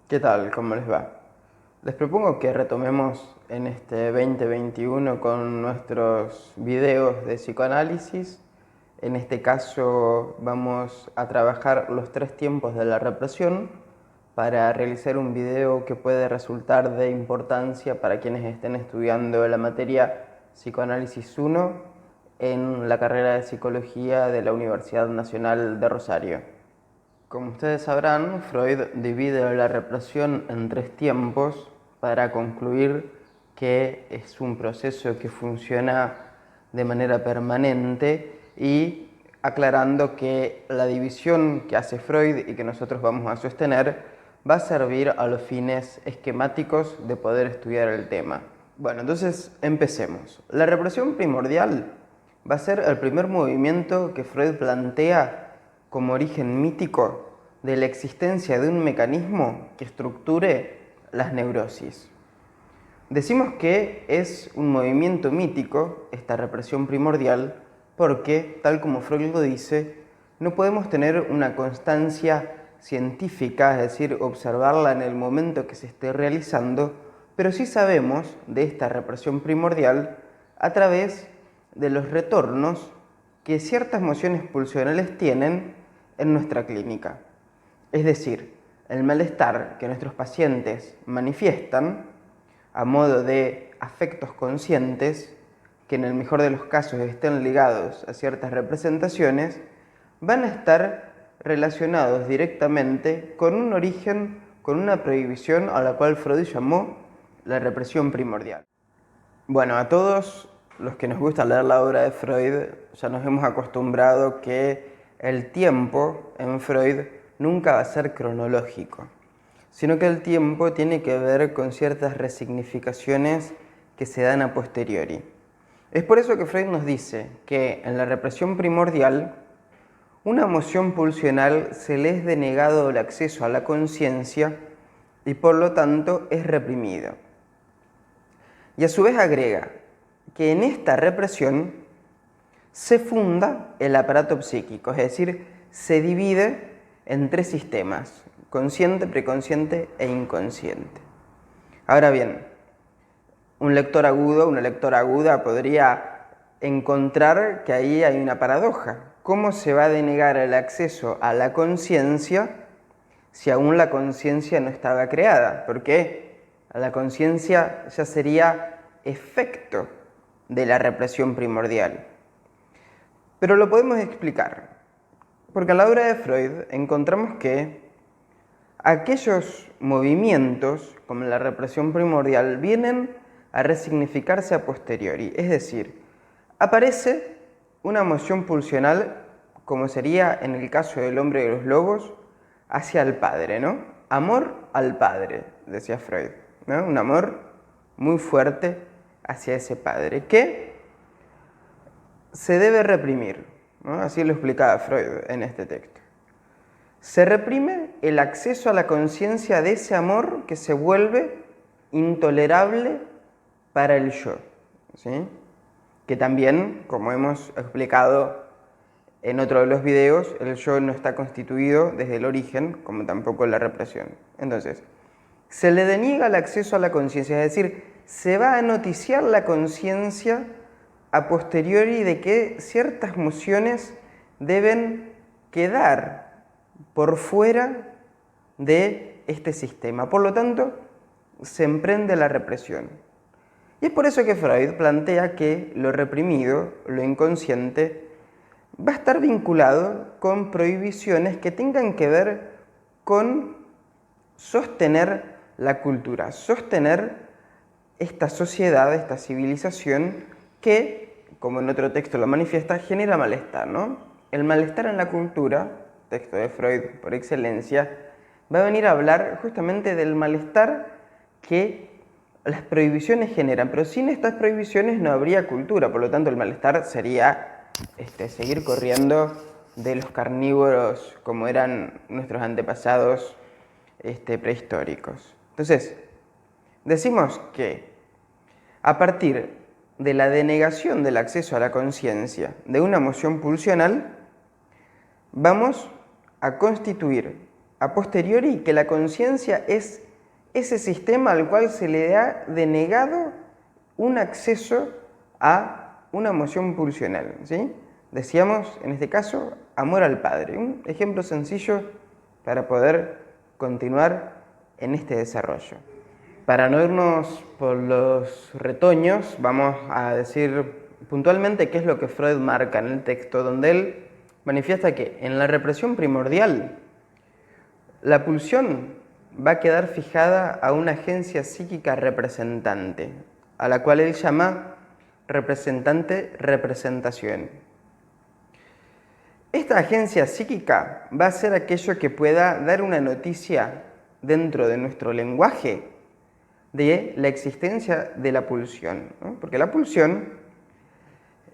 ¿Qué tal? ¿Cómo les va? Les propongo que retomemos en este 2021 con nuestros videos de psicoanálisis. En este caso vamos a trabajar los 3 tiempos de la represión para realizar un video que puede resultar de importancia para quienes estén estudiando la materia Psicoanálisis 1 en la carrera de Psicología de la Universidad Nacional de Rosario. Como ustedes sabrán, Freud divide la represión en 3 tiempos para concluir que es un proceso que funciona de manera permanente y aclarando que la división que hace Freud y que nosotros vamos a sostener va a servir a los fines esquemáticos de poder estudiar el tema. Bueno, entonces empecemos. La represión primordial va a ser el primer movimiento que Freud plantea como origen mítico de la existencia de un mecanismo que estructure las neurosis. Decimos que es un movimiento mítico, esta represión primordial, porque, tal como Freud lo dice, no podemos tener una constancia científica, es decir, observarla en el momento que se esté realizando, pero sí sabemos de esta represión primordial a través de los retornos que ciertas mociones pulsionales tienen en nuestra clínica. Es decir, el malestar que nuestros pacientes manifiestan a modo de afectos conscientes, que en el mejor de los casos estén ligados a ciertas representaciones, van a estar relacionados directamente con un origen, con una prohibición a la cual Freud llamó la represión primordial. Bueno, a todos los que nos gusta leer la obra de Freud ya nos hemos acostumbrado que el tiempo en Freud nunca va a ser cronológico, sino que el tiempo tiene que ver con ciertas resignificaciones que se dan a posteriori. Es por eso que Freud nos dice que en la represión primordial, una emoción pulsional se le es denegado el acceso a la conciencia y por lo tanto es reprimido. Y a su vez agrega que en esta represión se funda el aparato psíquico, es decir, se divide en 3 sistemas: consciente, preconsciente e inconsciente. Ahora bien, un lector agudo, una lectora aguda podría encontrar que ahí hay una paradoja. ¿Cómo se va a denegar el acceso a la conciencia si aún la conciencia no estaba creada? Porque la conciencia ya sería efecto de la represión primordial. Pero lo podemos explicar, porque en la obra de Freud encontramos que aquellos movimientos, como la represión primordial, vienen a resignificarse a posteriori, es decir, aparece una emoción pulsional, como sería en el caso del hombre de los lobos, hacia el padre, ¿no? Amor al padre, decía Freud, ¿no? Un amor muy fuerte hacia ese padre, que se debe reprimir, ¿no? Así lo explicaba Freud en este texto. Se reprime el acceso a la conciencia de ese amor que se vuelve intolerable para el yo, ¿sí? Que también, como hemos explicado en otro de los videos, el yo no está constituido desde el origen, como tampoco la represión. Entonces, se le deniega el acceso a la conciencia, es decir, se va a noticiar la conciencia a posteriori de que ciertas mociones deben quedar por fuera de este sistema. Por lo tanto, se emprende la represión. Y es por eso que Freud plantea que lo reprimido, lo inconsciente, va a estar vinculado con prohibiciones que tengan que ver con sostener la cultura, sostener esta sociedad, esta civilización que, como en otro texto lo manifiesta, genera malestar, ¿no? El malestar en la cultura, texto de Freud por excelencia, va a venir a hablar justamente del malestar que las prohibiciones generan, pero sin estas prohibiciones no habría cultura, por lo tanto el malestar sería seguir corriendo de los carnívoros como eran nuestros antepasados prehistóricos. Entonces, decimos que a partir de la denegación del acceso a la conciencia de una emoción pulsional, vamos a constituir a posteriori que la conciencia es ese sistema al cual se le ha denegado un acceso a una emoción pulsional, ¿sí? Decíamos, en este caso, amor al padre. Un ejemplo sencillo para poder continuar en este desarrollo. Para no irnos por los retoños, vamos a decir puntualmente qué es lo que Freud marca en el texto, donde él manifiesta que en la represión primordial, la pulsión va a quedar fijada a una agencia psíquica representante, a la cual él llama representante-representación. Esta agencia psíquica va a ser aquello que pueda dar una noticia dentro de nuestro lenguaje de la existencia de la pulsión, ¿no? Porque la pulsión,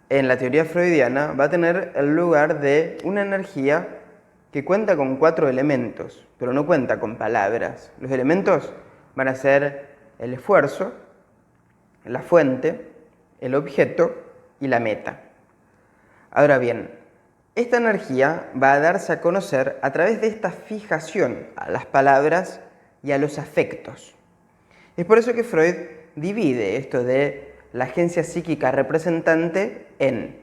en la teoría freudiana, va a tener el lugar de una energía que cuenta con 4 elementos, pero no cuenta con palabras. Los elementos van a ser el esfuerzo, la fuente, el objeto y la meta. Ahora bien, esta energía va a darse a conocer a través de esta fijación a las palabras y a los afectos. Es por eso que Freud divide esto de la agencia psíquica representante en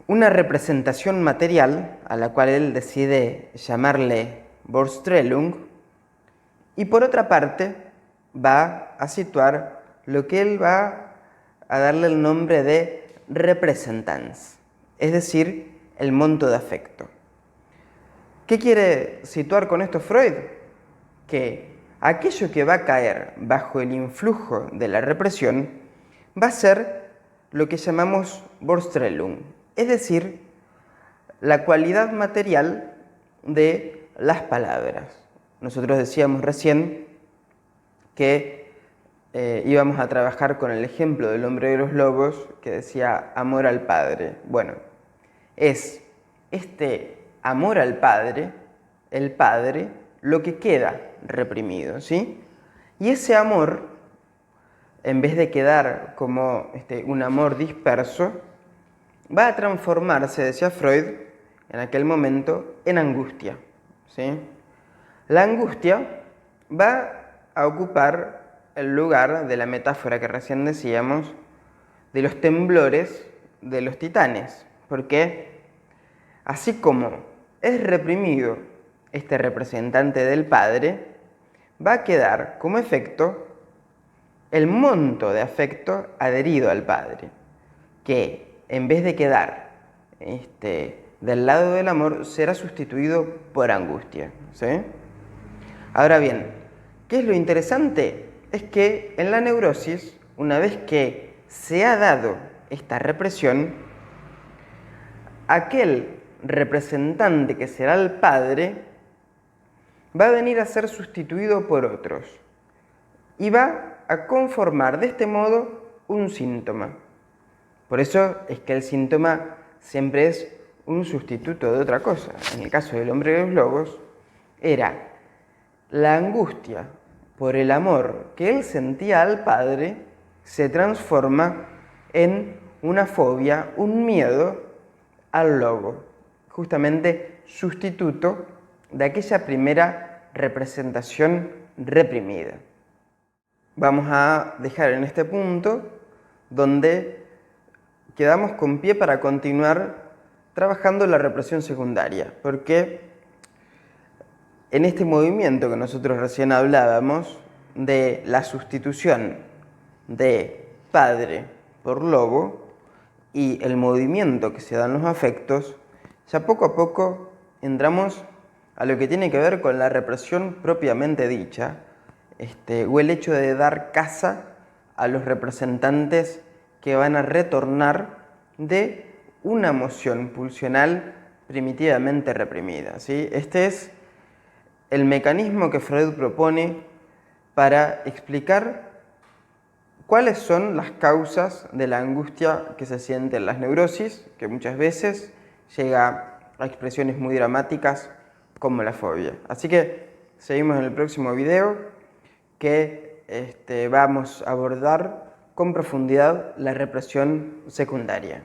una representación material, a la cual él decide llamarle Vorstellung, y por otra parte va a situar lo que él va a darle el nombre de Repräsentanz, es decir, el monto de afecto. ¿Qué quiere situar con esto Freud? Que aquello que va a caer bajo el influjo de la represión va a ser lo que llamamos Vorstellung, es decir, la cualidad material de las palabras. Nosotros decíamos recién que íbamos a trabajar con el ejemplo del hombre de los lobos que decía amor al padre. Bueno, es este amor al padre, el padre, lo que queda reprimido, ¿sí? Y ese amor, en vez de quedar como un amor disperso, va a transformarse, decía Freud, en aquel momento, en angustia, ¿sí? La angustia va a ocupar el lugar de la metáfora que recién decíamos de los temblores de los titanes, porque así como es reprimido este representante del padre, va a quedar como efecto el monto de afecto adherido al padre, que en vez de quedar del lado del amor, será sustituido por angustia, ¿sí? Ahora bien, ¿qué es lo interesante? Es que en la neurosis, una vez que se ha dado esta represión, aquel representante que será el padre va a venir a ser sustituido por otros y va a conformar de este modo un síntoma. Por eso es que el síntoma siempre es un sustituto de otra cosa. En el caso del hombre de los lobos, era la angustia por el amor que él sentía al padre se transforma en una fobia, un miedo al lobo, justamente sustituto de aquella primera representación reprimida. Vamos a dejar en este punto donde quedamos con pie para continuar trabajando la represión secundaria, porque en este movimiento que nosotros recién hablábamos de la sustitución de padre por lobo y el movimiento que se dan los afectos, ya poco a poco entramos a lo que tiene que ver con la represión propiamente dicha, o el hecho de dar caza a los representantes que van a retornar de una emoción pulsional primitivamente reprimida, ¿sí? Este es el mecanismo que Freud propone para explicar cuáles son las causas de la angustia que se siente en las neurosis, que muchas veces llega a expresiones muy dramáticas como la fobia. Así que seguimos en el próximo video que vamos a abordar con profundidad la represión secundaria.